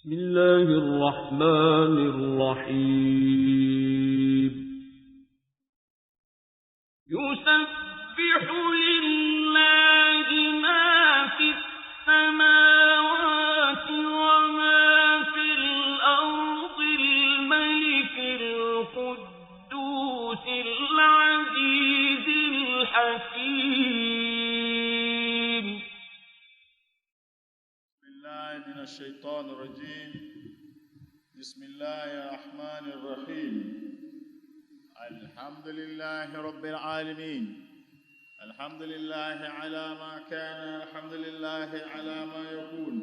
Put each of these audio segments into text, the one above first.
بسم الله الرحمن الرحيم يسبح لله ما في السماوات وما في الأرض الملك القدوس العزيز الحكيم بسم الله من الشيطان الرجيم بسم الله الرحمن الرحيم الحمد لله رب العالمين الحمد لله على ما كان الحمد لله على ما يكون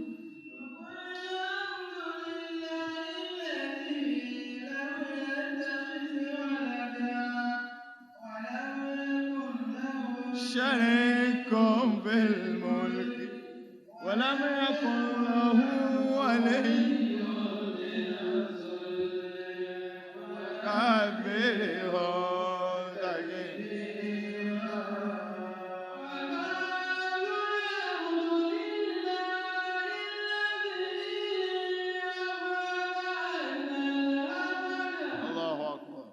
شريك في الملك ولم يكن له ولي كبيره الله أكبر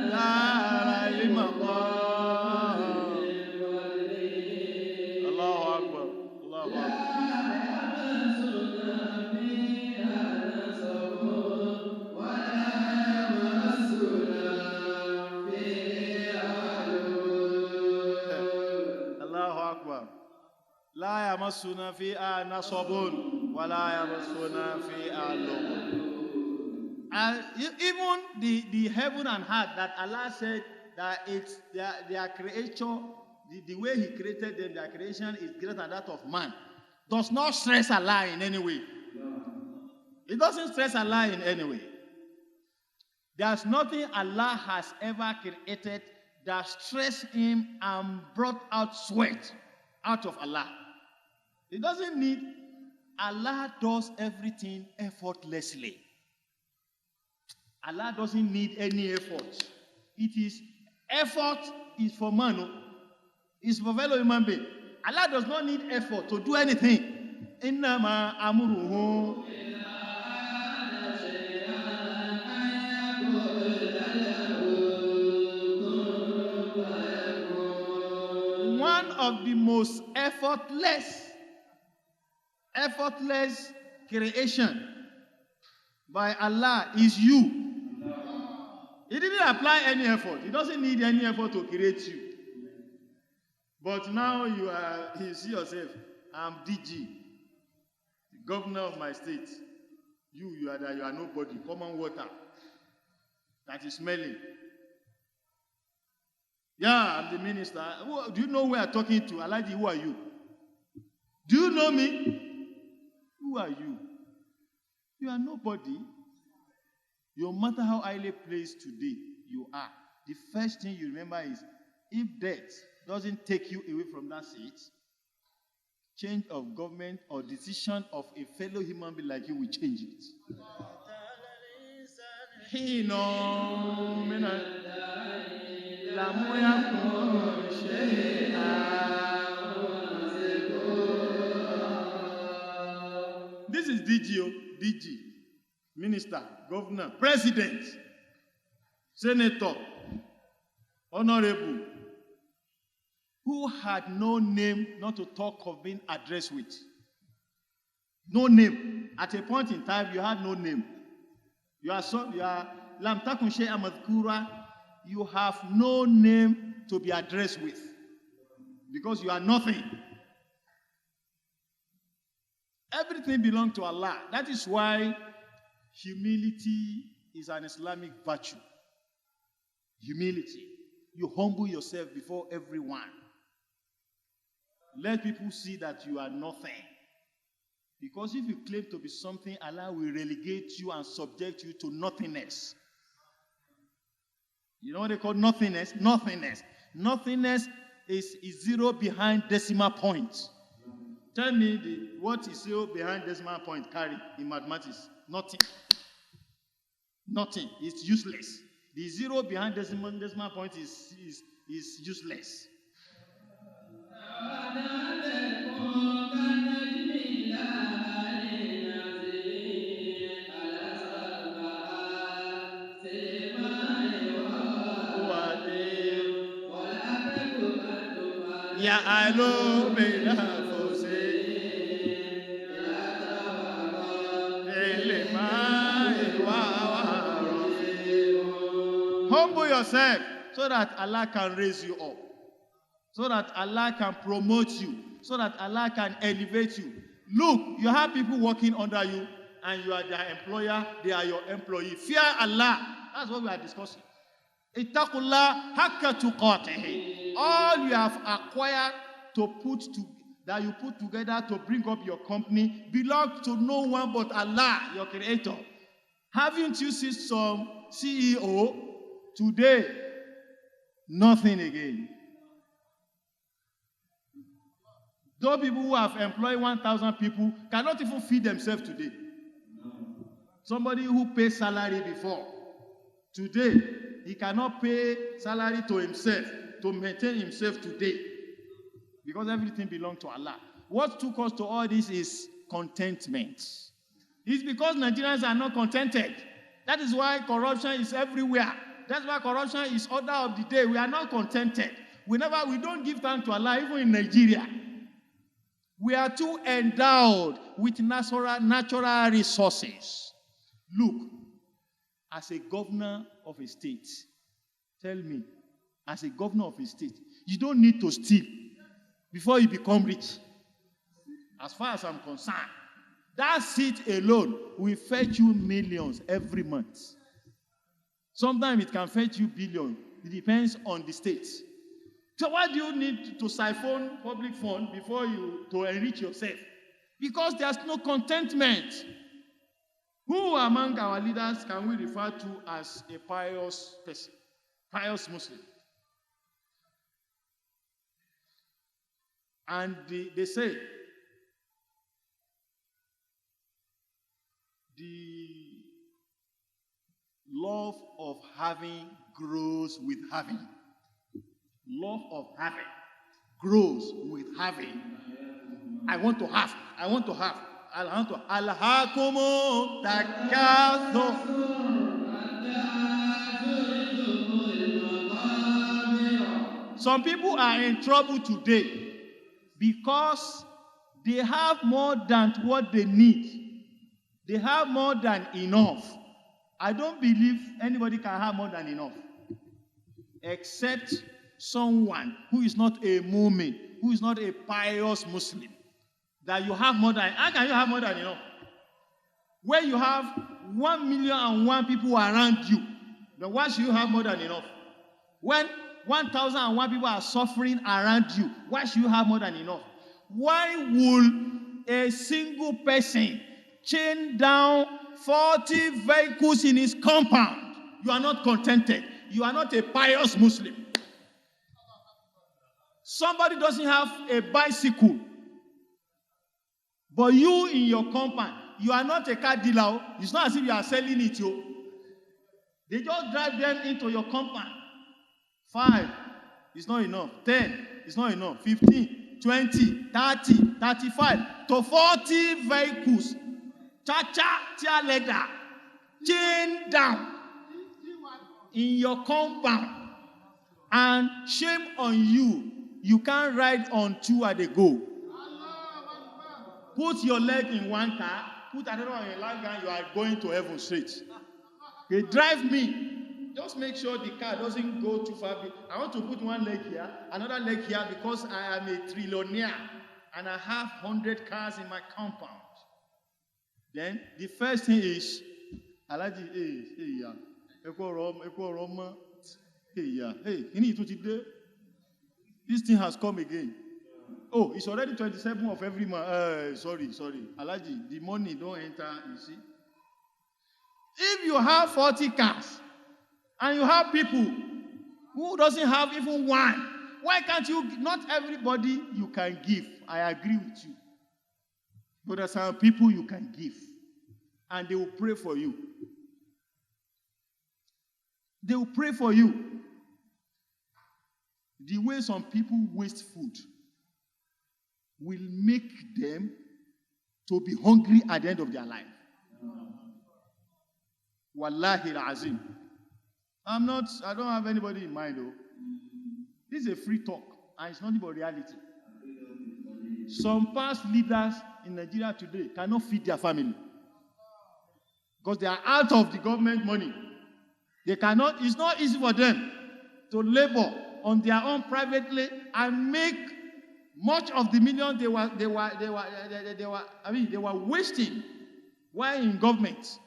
دار المقام الله أكبر الله أكبر الله أكبر لا يمسنا فيها نصب ولا يمسنا فيها لغب. And even the heaven and earth that Allah said that it's their creature, the way He created them, their creation is greater than that of man, does not stress Allah in any way. It doesn't stress Allah in any way. There's nothing Allah has ever created that stressed Him and brought out sweat out of Allah. It doesn't need. Allah does everything effortlessly. Allah doesn't need any effort. It is effort is for man. It's for fellow human being. Allah does not need effort to do anything. Innama amruhu. One of the most effortless creation by Allah is you. He didn't apply any effort. He doesn't need any effort to create you. But now you see yourself, I'm DG, the governor of my state. You are nobody, common water that is smelling. Yeah, I'm the minister. Do you know who I'm talking to? Alaji, who are you? Do you know me? Who are you? You are nobody. No matter how highly placed today you are, the first thing you remember is if death doesn't take you away from that seat, change of government or decision of a fellow human being like you will change it. This is DG. Minister, governor, president, senator, honorable, who had no name not to talk of being addressed with. No name. At a point in time, you had no name. You are lam takun shay'an madhkura. You have no name to be addressed with because you are nothing. Everything belongs to Allah. That is why humility is an Islamic virtue. Humility. You humble yourself before everyone. Let people see that you are nothing. Because if you claim to be something, Allah will relegate you and subject you to nothingness. You know what they call nothingness? Nothingness. Nothingness is zero behind decimal point. Tell me what is zero behind decimal point carry in mathematics? Nothing. Nothing. It's useless. The zero behind decimal point is useless. Yeah, I know me for humble yourself so that Allah can raise you up, so that Allah can promote you, so that Allah can elevate you. Look, you have people working under you and you are their employer, they are your employee. Fear Allah. That's what we are discussing. Ittaqullah hakka tuqatihi. All you have acquired that you put together to bring up your company belongs to no one but Allah, your creator. Haven't you seen some CEO today? Nothing again. Those people who have employed 1,000 people cannot even feed themselves today. Somebody who pays salary before, today, he cannot pay salary to himself, to maintain himself today. Because everything belongs to Allah. What took us to all this is contentment. It's because Nigerians are not contented. That is why corruption is everywhere. That's why corruption is order of the day. We are not contented. We don't give thanks to Allah, even in Nigeria. We are too endowed with natural resources. Look, as a governor of a state, tell me, as a governor of a state, you don't need to steal before you become rich. As far as I'm concerned, that seat alone will fetch you millions every month. Sometimes it can fetch you billions. It depends on the state. So why do you need to siphon public funds to enrich yourself? Because there's no contentment. Who among our leaders can we refer to as a pious person, pious Muslim? And they say the love of having grows with having. Love of having grows with having. I want to have. Alhaakumu takathur. Some people are in trouble today because they have more than what they need. They have more than enough. I don't believe anybody can have more than enough, except someone who is not a mu'min, who is not a pious Muslim. That you have more than, how can you have more than enough? When you have 1,000,001 people around you, then why should you have more than enough? When 1,001 people are suffering around you, why should you have more than enough? Why would a single person chain down 40 vehicles in his compound? You are not contented. You are not a pious Muslim. Somebody doesn't have a bicycle, but you in your compound, you are not a car dealer. It's not as if you are selling it. They just drive them into your compound. 5 is not enough. 10 is not enough. 15, 20, 30, 35 to 40 vehicles. Cha leather, chain down in your compound. And shame on you. You can't ride on 2 at a go. Put your leg in one car, put another one in your leg, and you are going to heaven straight. They drive me. Just make sure the car doesn't go too far. I want to put one leg here, another leg here, because I am a trillionaire and I have 100 cars in my compound. Then the first thing is, Alaji, this thing has come again. Oh, it's already 27th of every month. Sorry. Alaji, the money don't enter, you see. If you have 40 cars and you have people who doesn't have even one, why can't you? Not everybody you can give. I agree with you. But there are some people you can give, and they will pray for you. They will pray for you. The way some people waste food will make them to be hungry at the end of their life. Wallahi al-azim. I don't have anybody in mind though. This is a free talk and it's not about reality. Some past leaders in Nigeria today cannot feed their family because they are out of the government money. They cannot, it's not easy for them to labor on their own privately and make much of the million they were wasting while in government.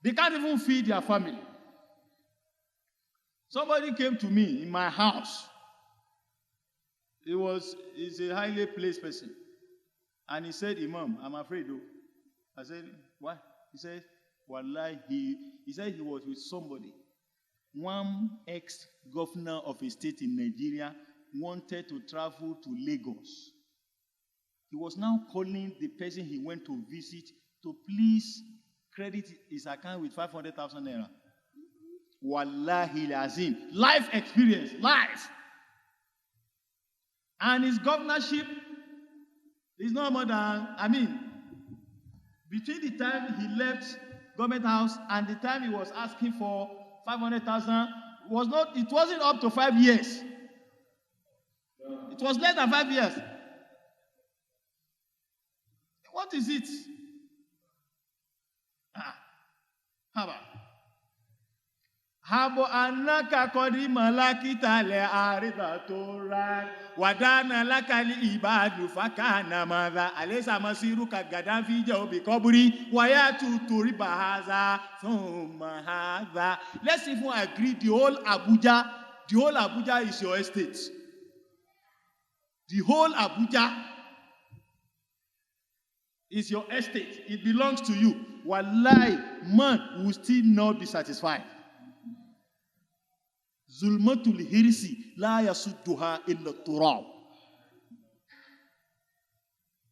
They can't even feed their family. Somebody came to me in my house. He's a highly placed person. And he said, Imam, I'm afraid though. I said, why? He said, Wallahi, he said he was with somebody. One ex-governor of a state in Nigeria wanted to travel to Lagos. He was now calling the person he went to visit to please credit his account with 500,000 naira. Wallahi lazim. Life experience. Life. And his governorship is no more than, between the time he left government house and the time he was asking for 500,000, it wasn't up to 5 years. It was less than 5 years. What is it? Haba. Habo anaka kodi malakita le arida toran wadana lakali ibadu fakana madha alesa masiru kagadan fija obi koburi wayatu turiba haza thumma hadha. Let's even agree the whole Abuja is your estate. The whole Abuja is your estate. It belongs to you. Wallahi, man will still not be satisfied. Zulmatul hirsi la yasudduha illa turab.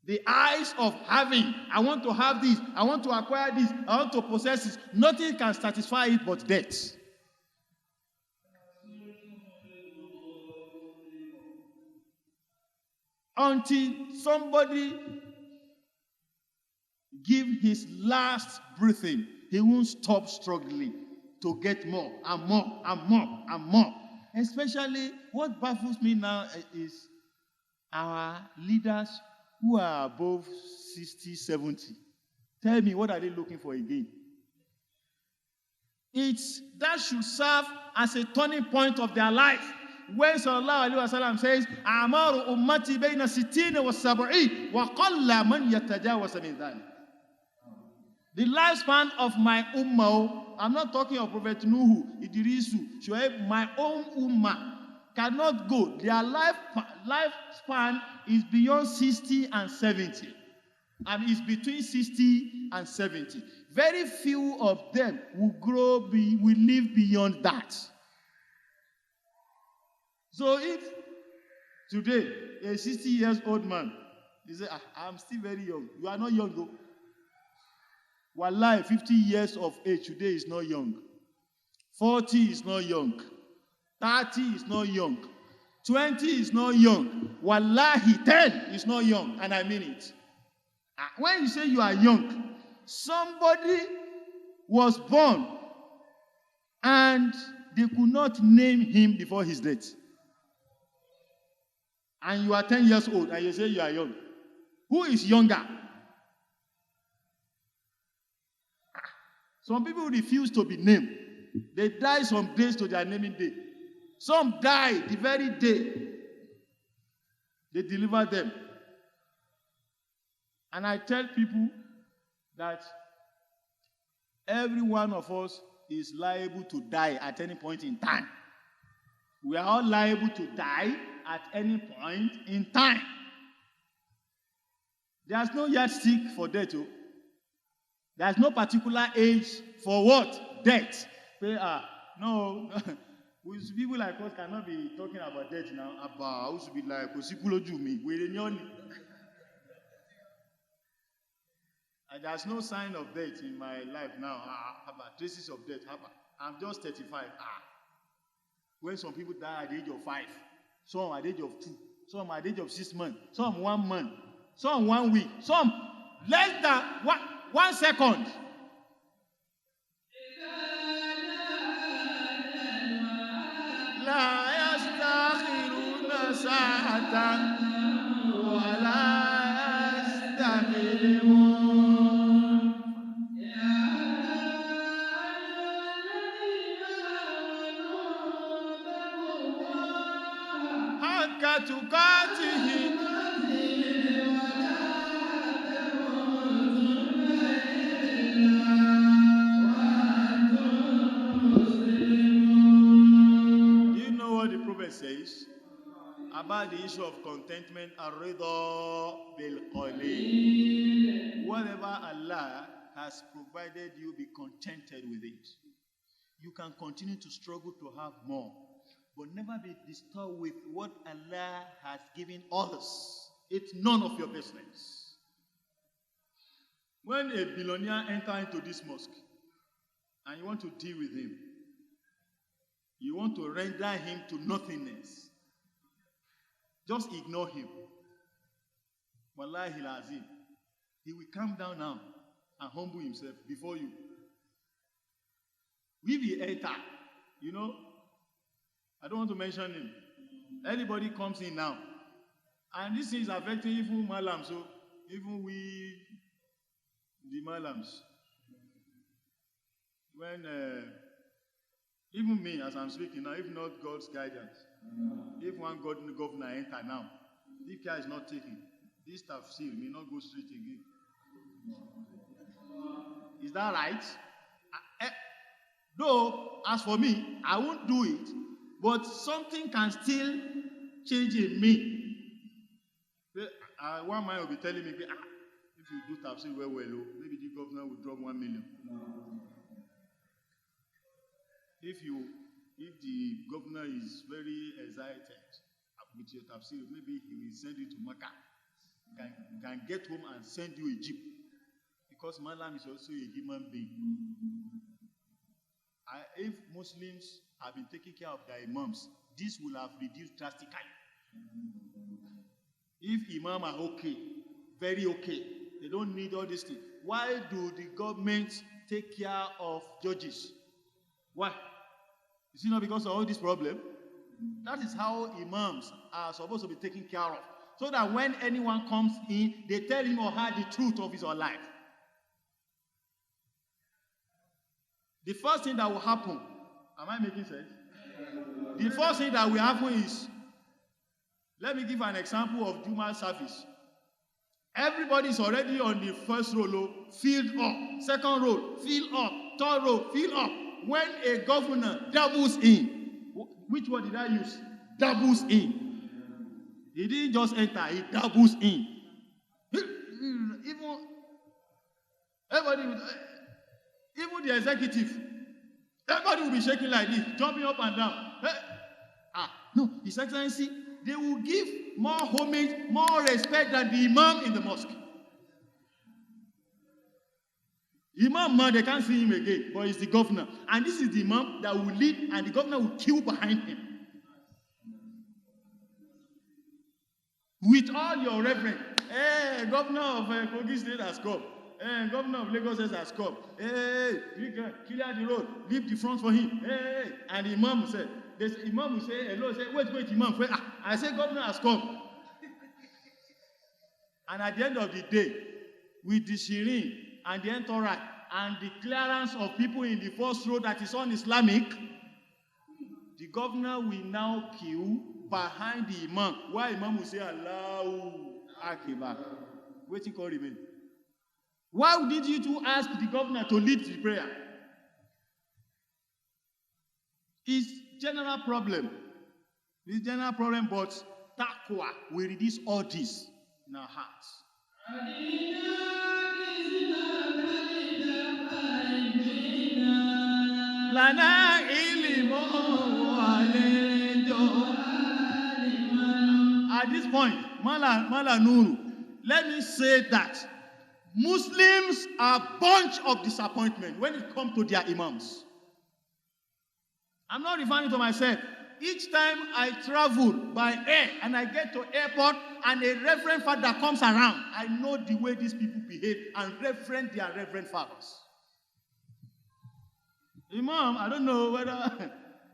The eyes of having, I want to have this, I want to acquire this, I want to possess this, nothing can satisfy it but death. Until somebody give his last breathing, he won't stop struggling to get more and more and more and more. Especially what baffles me now is our leaders who are above 60, 70. Tell me, what are they looking for again? That should serve as a turning point of their life. When Sallallahu Alaihi Wasallam says, Amaru ummati bayna sittina wa sab'i wa qalla man yatajawasa min dhalik. The lifespan of my ummah, I'm not talking of Prophet Nuhu, Idrisu, Shoaib, my own ummah cannot go. Their lifespan is beyond 60 and 70. And it's between 60 and 70. Very few of them will live beyond that. So if today a 60 years old man, he says, I'm still very young. You are not young though. Wallahi, 50 years of age today is not young. 40 is not young. 30 is not young. 20 is not young. Wallahi, 10 is not young. And I mean it. When you say you are young, somebody was born and they could not name him before his death. And you are 10 years old and you say you are young. Who is younger? Some people refuse to be named. They die some days to their naming day. Some die the very day they deliver them. And I tell people that every one of us is liable to die at any point in time. We are all liable to die at any point in time. There's no yardstick for death. There's no particular age for what? Death. No. People like us cannot be talking about death now. I used to be like, there's no sign of death in my life now. Traces of death. I'm just 35. When some people die at the age of 5, some at the age of 2, some at the age of 6 months, some 1 month, some 1 week, some less than 1 second. لا يستأخرون ساعة ولا يستقدمون. حق تقاته says about the issue of contentment, ar-ridha bil qalil. Whatever Allah has provided you, be contented with it. You can continue to struggle to have more, but never be disturbed with what Allah has given others. It's none of your business. When a billionaire enters into this mosque and you want to deal with him, you want to render him to nothingness, just ignore him. Wallahi lazim. He will come down now and humble himself before you. We be enter, you know. I don't want to mention him. Anybody comes in now, and this is affecting even Malams, so even we, the Malams. When even me, as I'm speaking now, if not God's guidance, if one governor enter now, if care is not taken, this Tafseer may not go straight again. Is that right? Though, as for me, I won't do it, but something can still change in me. One man will be telling me, if you do Tafseer well, maybe the governor will drop 1 million. If the governor is very excited with your Tafseer, maybe he will send you to Makkah. Can get home and send you a jeep. Because Malam is also a human being. If Muslims have been taking care of their imams, this will have reduced drastically. If imams are okay, very okay, they don't need all these things. Why do the government take care of judges? Why? Is it not because of all this problem? That is how imams are supposed to be taken care of. So that when anyone comes in, they tell him or her the truth of his own life. The first thing that will happen, am I making sense? The first thing that will happen is, let me give an example of Juma service. Everybody is already on the first row, filled up. Second row, filled up. Third row, filled up. When a governor doubles in, which word did I use? Doubles in. He didn't just enter, he doubles in. Even everybody, even the executive, everybody will be shaking like this, jumping up and down. No, His Excellency, they will give more homage, more respect than the imam in the mosque. Imam, man, they can't see him again, but it's the governor. And this is the imam that will lead, and the governor will queue behind him. With all your reverence, hey, governor of Kogi State has come. Hey, governor of Lagos State has come. Hey, clear the road, leave the front for him. Hey, and the imam will say, imam will say, hello, say, wait, imam. I say, governor has come. And at the end of the day, with the Shirin and the entourage and the clearance of people in the first row that is un-Islamic, the governor will now queue behind the imam. Why imam will say, Allahu Akbar? Waiting for remain. Why did you two ask the governor to lead the prayer? It's general problem. It's general problem, but taqwa will reduce all this in our hearts. At this point, Mala Nuru, let me say that Muslims are a bunch of disappointment when it comes to their imams. I'm not referring to myself. each time I travel by air and I get to airport and a reverend father comes around, I know the way these people behave and reverend their reverend fathers. Imam, I don't know whether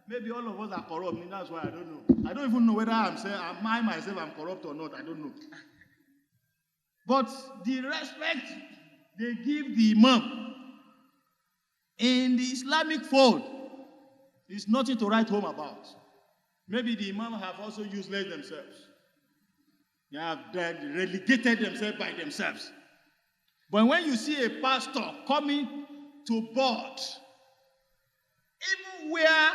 maybe all of us are corrupt. That's why I don't know. I don't even know whether I myself am corrupt or not. I don't know. But the respect they give the Imam in the Islamic fold is nothing to write home about. Maybe the Imam have also useless themselves. They have relegated themselves by themselves. But when you see a pastor coming to board, even where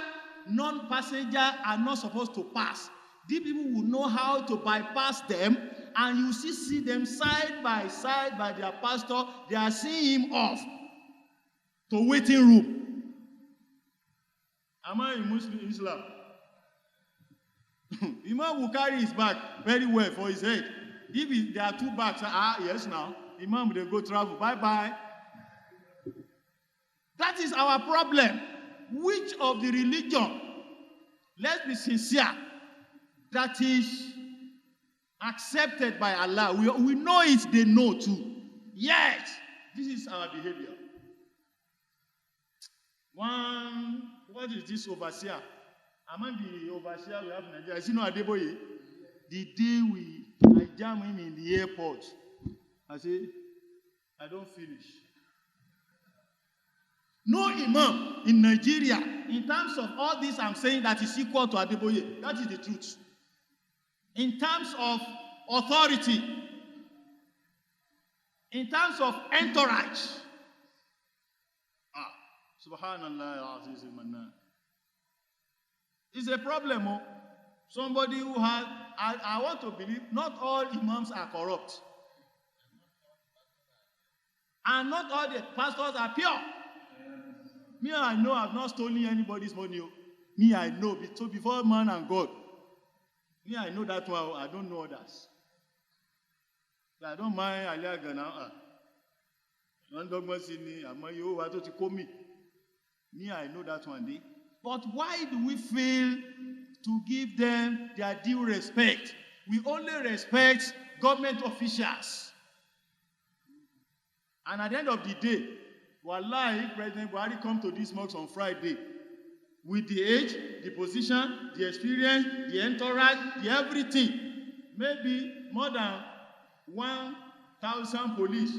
non-passengers are not supposed to pass, these people will know how to bypass them, and you see them side by side by their pastor. They are seeing him off to waiting room. Am I in Muslim Islam? Imam will carry his bag very well for his head. If there are two bags, yes now, Imam will go travel. Bye-bye. That is our problem. Which of the religion, let's be sincere, that is accepted by Allah? We know it, they know too. Yet, this is our behavior. What is this overseer? Among the overseer we have in Nigeria, is it not Adeboye? The day I jam him in the airport, I say, I don't finish. No imam in Nigeria, in terms of all this I'm saying, that is equal to Adeboye. That is the truth. In terms of authority, in terms of entourage, Subhanallah, Aziz al-Mannan. It's a problem. Oh. Somebody who has, I want to believe, not all imams are corrupt. And not all the pastors are pure. Me, I know I've not stolen anybody's money. Me, I know. So before man and God, me, I know that one. I don't know others. So I don't mind Aliaga now. One dogma see me, you I thought you call me. Me, I know that one day. But why do we fail to give them their due respect? We only respect government officials. And at the end of the day, wallahi, President Buhari come to this mosque on Friday with the age, the position, the experience, the entourage, the everything. Maybe more than 1,000 police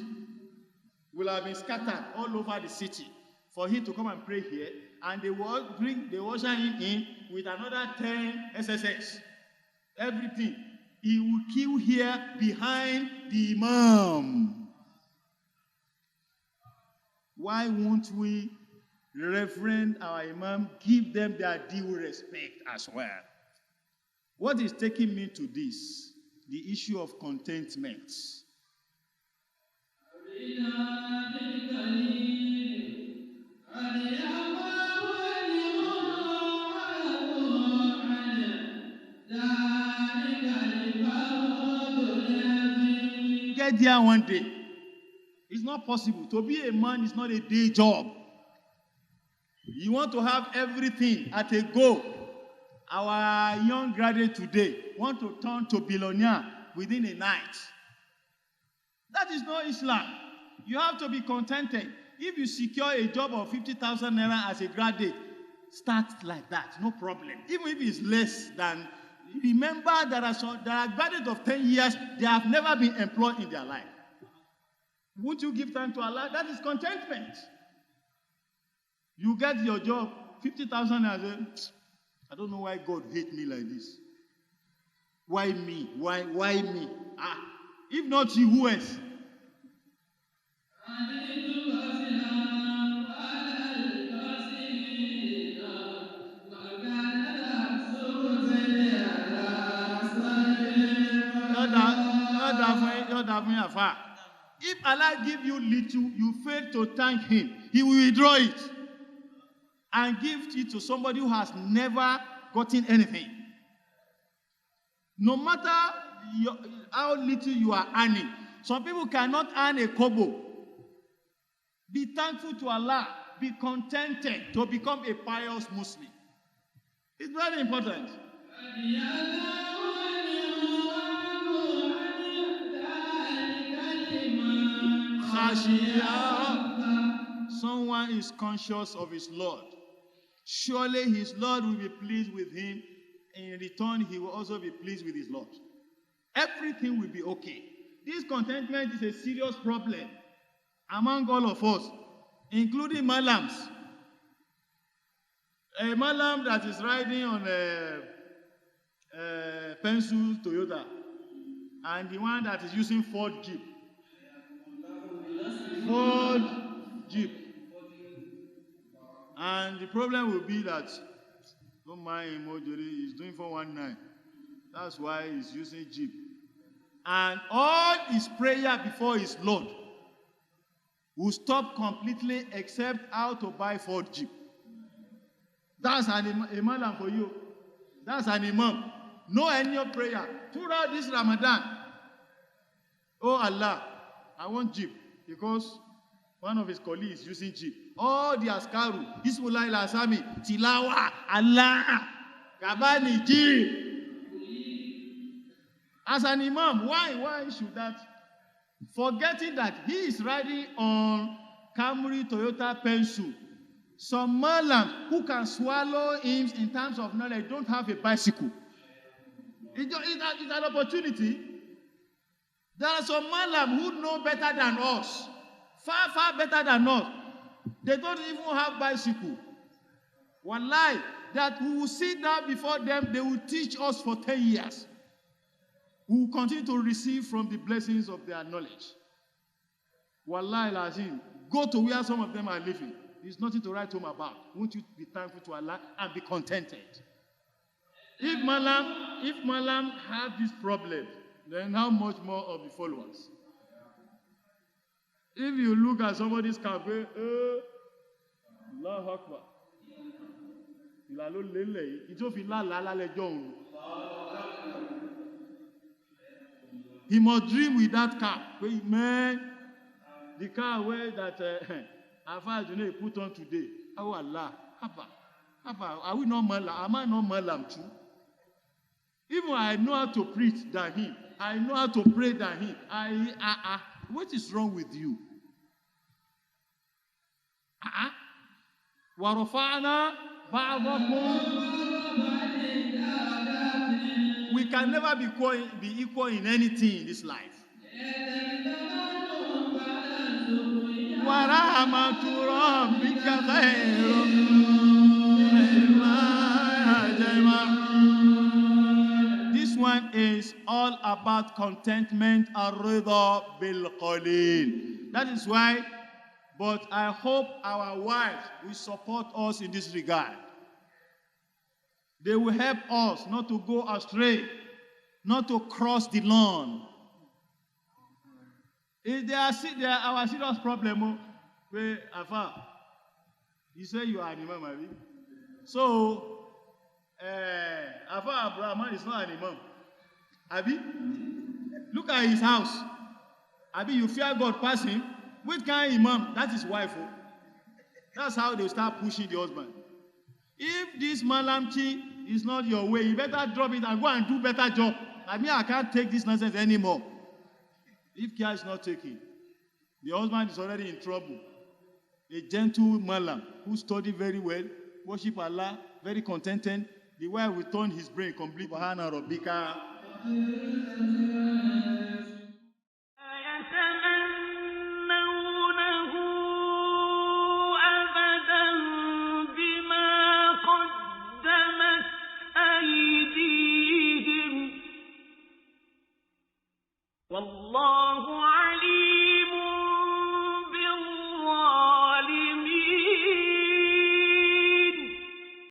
will have been scattered all over the city for him to come and pray here, and they will usher him in with another 10 SSS. Everything. He will kill here behind the Imam. Why won't we reverend our Imam, give them their due respect as well? What is taking me to this? The issue of contentment. Get there one day. It's not possible. To be a man is not a day job. You want to have everything at a go. Our young graduate today want to turn to billionaire within a night. That is not Islam. You have to be contented. If you secure a job of 50,000 naira as a graduate, start like that, no problem. Even if it's less than, remember there are graduates of 10 years, they have never been employed in their life. Won't you give time to Allah? That is contentment. You get your job, 50,000 naira. I don't know why God hates me like this. Why me? Why me? If not you, who else? If Allah give you little, you fail to thank Him, He will withdraw it and give it to somebody who has never gotten anything. No matter how little you are earning, some people cannot earn a kobo. Be thankful to Allah. Be contented to become a pious Muslim. It's very important. Someone is conscious of his Lord. Surely his Lord will be pleased with him. In return, he will also be pleased with his Lord. Everything will be okay. This contentment is a serious problem among all of us, including Malams. A Malam that is riding on a pencil Toyota, and the one that is using Ford Jeep. Ford Jeep. And the problem will be that, don't mind him, he's doing 419. That's why he's using Jeep. And all his prayer before his Lord will stop completely except how to buy Ford Jeep. That's an imam for you. That's an imam. No any prayer. Throughout this Ramadan, oh Allah, I want Jeep because one of his colleagues is using Jeep. All the askaru, Bismillah al-Asami, Tilawa, Allah, Kabani, Jeep. As an imam, why should that? Forgetting that he is riding on Camry, Toyota, Pencil. Some Malams who can swallow him in terms of knowledge don't have a bicycle. It's an opportunity. There are some Malams who know better than us. Far, far better than us. They don't even have bicycle. Wallahi, that we will sit down before them, they will teach us for 10 years. We will continue to receive from the blessings of their knowledge. Wallahi lazim, go to where some of them are living. There's nothing to write home about. Won't you be thankful to Allah and be contented? If Malam have this problem, then how much more of the followers? If you look at somebody's car, Allahu Akbar. He must dream with that car. Man, the car where that Afar put on today. Oh Allah, Papa, are we not Malam? Am I not Malam too? Even I know how to preach than him. I know how to pray than him. What is wrong with you? Warafana We can never be equal in anything in this life. This one is all about contentment ar-ridha bil qalil. That is why, but I hope our wives will support us in this regard. They will help us not to go astray, not to cross the line. If they are our serious problem, where Afa, you say you are an imam, Abi. So, Afa Abraham is not an imam. Abi, look at his house. Abi, you fear God pass him. Which kind of imam? That is wife. That's how they start pushing the husband. If this malamchi is not your way, you better drop it and go and do better job. I can't take this nonsense anymore. If care is not taken, the husband is already in trouble. A gentle malam who studied very well, worship Allah, very contented. The wife will turn his brain completely.